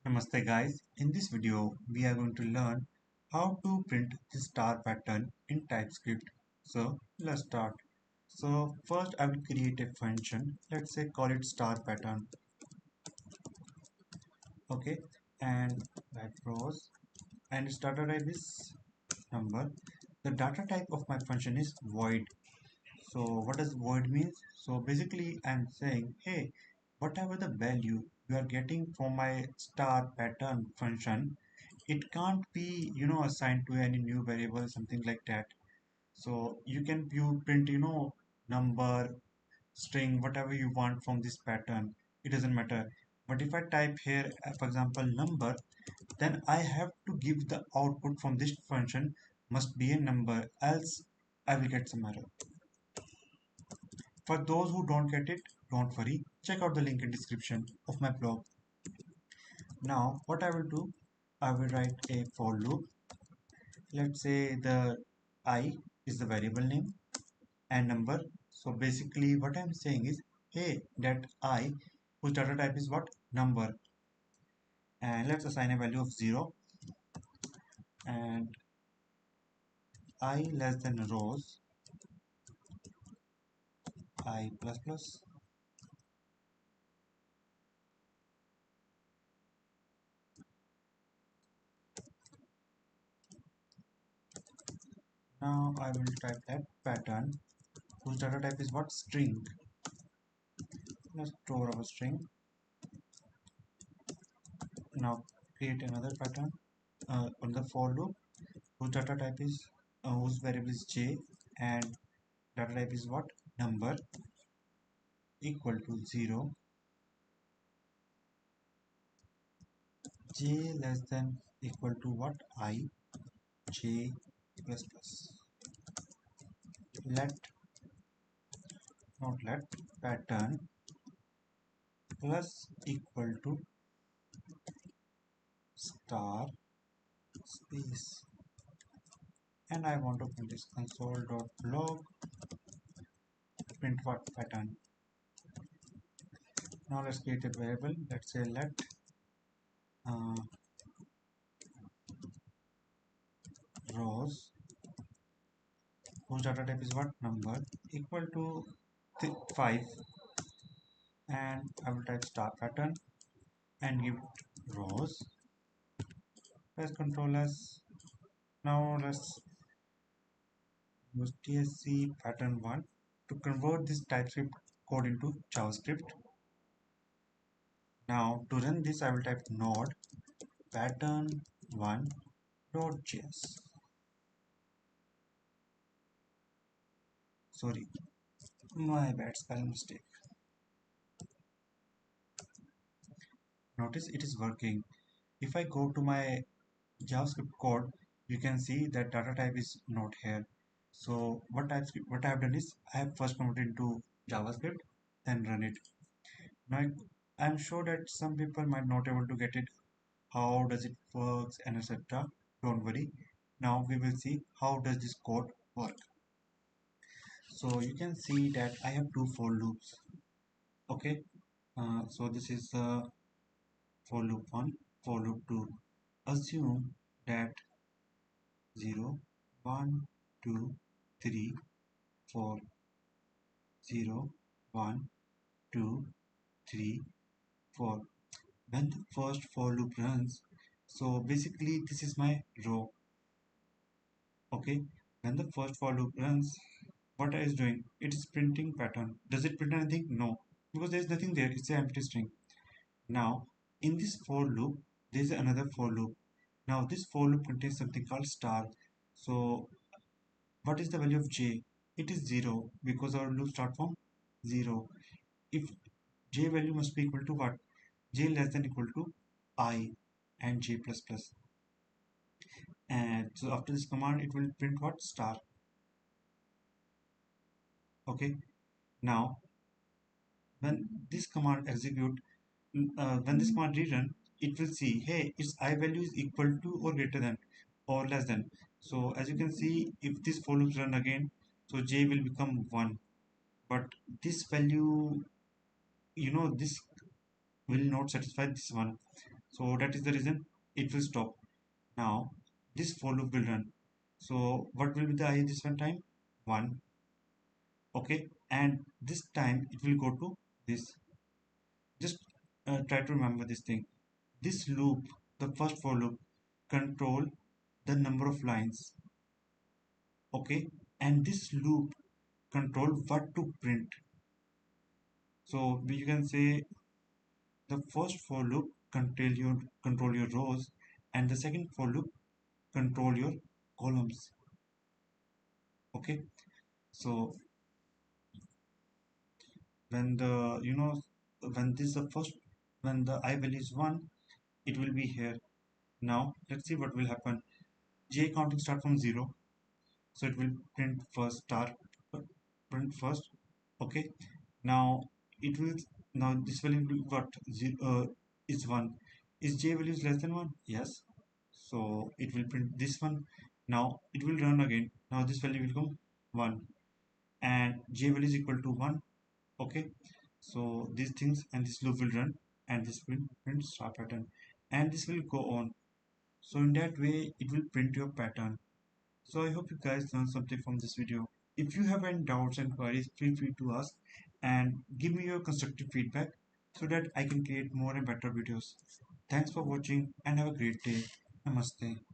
Namaste guys, in this video we are going to learn how to print the star pattern in TypeScript. So let's start. So first I will create a function, let's say call it star pattern. Okay, and that rows and its data type is number. The data type of my function is void. So what does void means? So basically I'm saying, hey, whatever the value you are getting from my star pattern function, it can't be assigned to any new variable, something like that. So you print number, string, whatever you want from this pattern, it doesn't matter. But if I type here for example number, then I have to give the output from this function must be a number, else I will get some error. For those who don't get it, don't worry, check out the link in description of my blog. Now what I will do, I will write a for loop. Let's say the I is the variable name and number. So basically what I'm saying is, hey, that I whose data type is what? Number. And let's assign a value of 0 and I less than rows I plus plus. Now I will type that pattern whose data type is what? String. Let's store our string. Now create another pattern on the for loop whose data type is whose variable is j and data type is what? Number equal to 0, j less than equal to what? I, j plus plus. Let, not let, pattern plus equal to star space. And I want to print this console.log print what? Pattern. Now let's create a variable. Let's say let uh, rows whose data type is what? Number equal to 5, and I will type star pattern and give it rows. Press Ctrl S. Now let's use TSC pattern 1 to convert this TypeScript code into JavaScript. Now to run this I will type node pattern1.js. Sorry, my bad spelling mistake. Notice it is working. If I go to my JavaScript code, you can see that data type is not here. So what I have done is I have first converted into JavaScript, then run it. Now I'm sure that some people might not able to get it. How does it works and etc. Don't worry. Now we will see how does this code work. So you can see that I have two for loops. Okay. So this is for loop 1, for loop 2. Assume that 0, 1, 2, 3, 4, 0, 1, 2, 3, 4. When the first for loop runs, so basically this is my row. Okay, when the first for loop runs, what is doing? It is printing pattern. Does it print anything? No, because there is nothing there. It's an empty string. Now in this for loop, there is another for loop. Now this for loop contains something called star. So what is the value of j? It is 0 because our loop start from 0. If j value must be equal to what? J less than equal to I and j plus plus. And so after this command it will print what? Star. Okay. Now when this command execute, when this command rerun, it will see, hey, its I value is equal to or greater than or less than. So as you can see, if this for loops run again, so j will become 1. But this value, this will not satisfy this one. So that is the reason it will stop. Now this for loop will run. So what will be the I this one time? 1. Okay, and this time it will go to this. Just try to remember this thing. This loop, the first for loop, control the number of lines. Okay, and this loop control what to print. So you can say the first for loop control your rows, and the second for loop control your columns. Okay, so when the when this the first when the I value is 1, it will be here. Now let's see what will happen. J counting start from 0, so it will print first star, print first. Okay, now it will, now this value will what, is 1. Is j value is less than 1? Yes, so it will print this one. Now it will run again. Now this value will become 1, and j value is equal to 1. Okay, so these things, and this loop will run, and this will print star pattern, and this will go on. So in that way it will print your pattern. So I hope you guys learned something from this video. If you have any doubts and queries, feel free to ask and give me your constructive feedback so that I can create more and better videos. Thanks for watching and have a great day. Namaste.